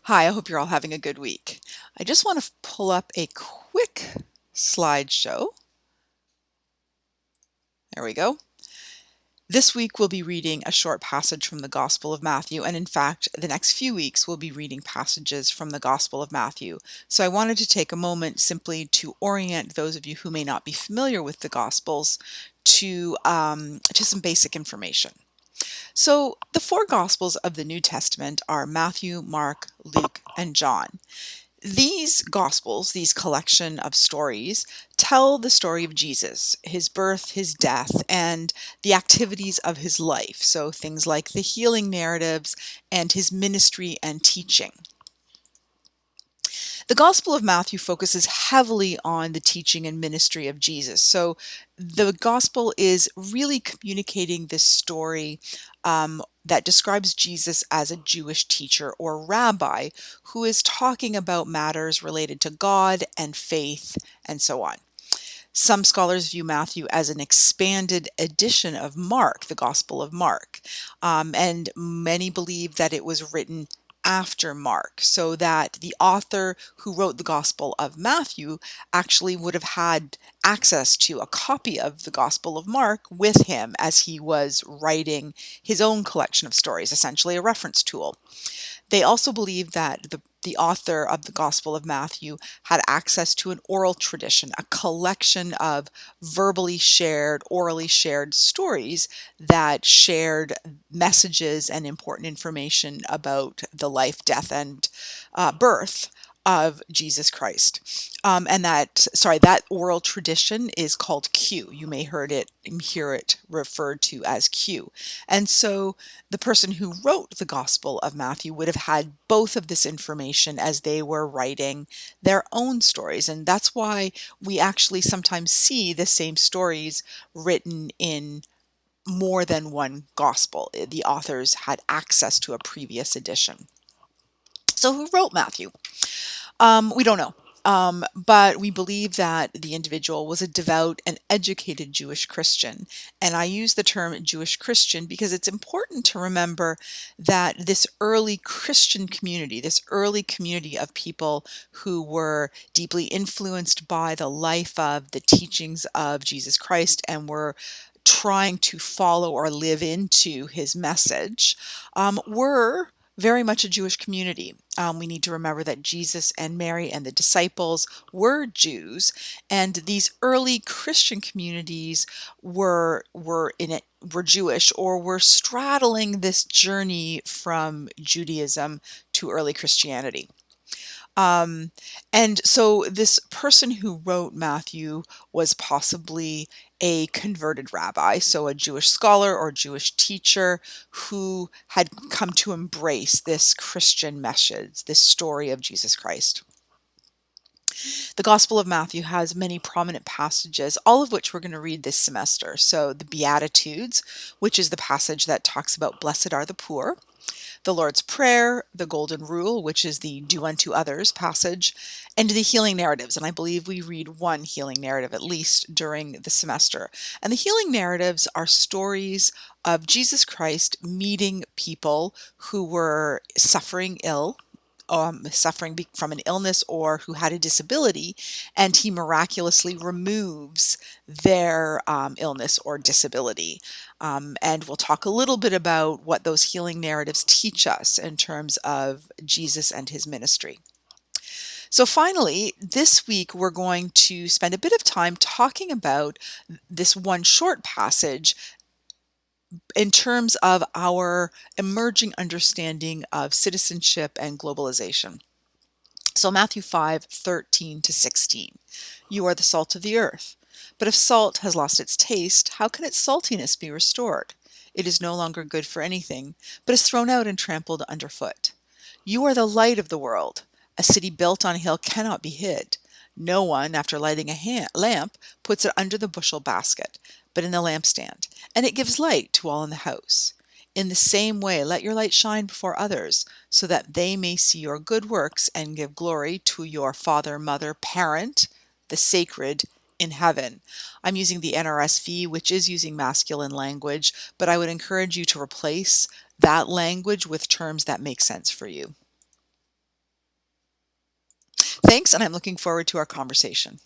Hi, I hope you're all having a good week. I just want to pull up a quick slideshow. There we go. This week we'll be reading a short passage from the Gospel of Matthew, and in fact, the next few weeks we'll be reading passages from the Gospel of Matthew. So I wanted to take a moment simply to orient those of you who may not be familiar with the Gospels to some basic information. So the four Gospels of the New Testament are Matthew, Mark, Luke, and John. These Gospels, these collection of stories, tell the story of Jesus, his birth, his death, and the activities of his life. So things like the healing narratives and his ministry and teaching. The Gospel of Matthew focuses heavily on the teaching and ministry of Jesus. So the Gospel is really communicating this story that describes Jesus as a Jewish teacher or rabbi who is talking about matters related to God and faith and so on. Some scholars view Matthew as an expanded edition of Mark, the Gospel of Mark, and many believe that it was written after Mark, so that the author who wrote the Gospel of Matthew actually would have had access to a copy of the Gospel of Mark with him as he was writing his own collection of stories, essentially a reference tool. They also believe that the author of the Gospel of Matthew had access to an oral tradition, a collection of verbally shared, orally shared stories that shared messages and important information about the life, death, and birth of Jesus Christ. That oral tradition is called Q. You may hear it referred to as Q. And so the person who wrote the Gospel of Matthew would have had both of this information as they were writing their own stories. And that's why we actually sometimes see the same stories written in more than one gospel. The authors had access to a previous edition. So who wrote Matthew? We don't know. But we believe that the individual was a devout and educated Jewish Christian. And I use the term Jewish Christian because it's important to remember that this early Christian community, this early community of people who were deeply influenced by the life of the teachings of Jesus Christ and were trying to follow or live into his message, were very much a Jewish community. We need to remember that Jesus and Mary and the disciples were Jews, and these early Christian communities were Jewish or were straddling this journey from Judaism to early Christianity. Um, and so this person who wrote Matthew was possibly a converted rabbi, so a Jewish scholar or Jewish teacher who had come to embrace this Christian message, this story of Jesus Christ. The Gospel of Matthew has many prominent passages, all of which we're going to read this semester. So the Beatitudes, which is the passage that talks about blessed are the poor, the Lord's Prayer, the Golden Rule, which is the do unto others passage, and the healing narratives. And I believe we read one healing narrative at least during the semester. And the healing narratives are stories of Jesus Christ meeting people who were suffering from an illness or who had a disability, and he miraculously removes their illness or disability. And we'll talk a little bit about what those healing narratives teach us in terms of Jesus and his ministry. So finally, this week we're going to spend a bit of time talking about this one short passage in terms of our emerging understanding of citizenship and globalization. So Matthew 5:13 to 16. You are the salt of the earth. But if salt has lost its taste, how can its saltiness be restored? It is no longer good for anything, but is thrown out and trampled underfoot. You are the light of the world. A city built on a hill cannot be hid. No one, after lighting a lamp, puts it under the bushel basket, but in the lampstand, and it gives light to all in the house. In the same way, let your light shine before others, so that they may see your good works and give glory to your father, mother, parent, the sacred in heaven. I'm using the NRSV, which is using masculine language, but I would encourage you to replace that language with terms that make sense for you. Thanks, and I'm looking forward to our conversation.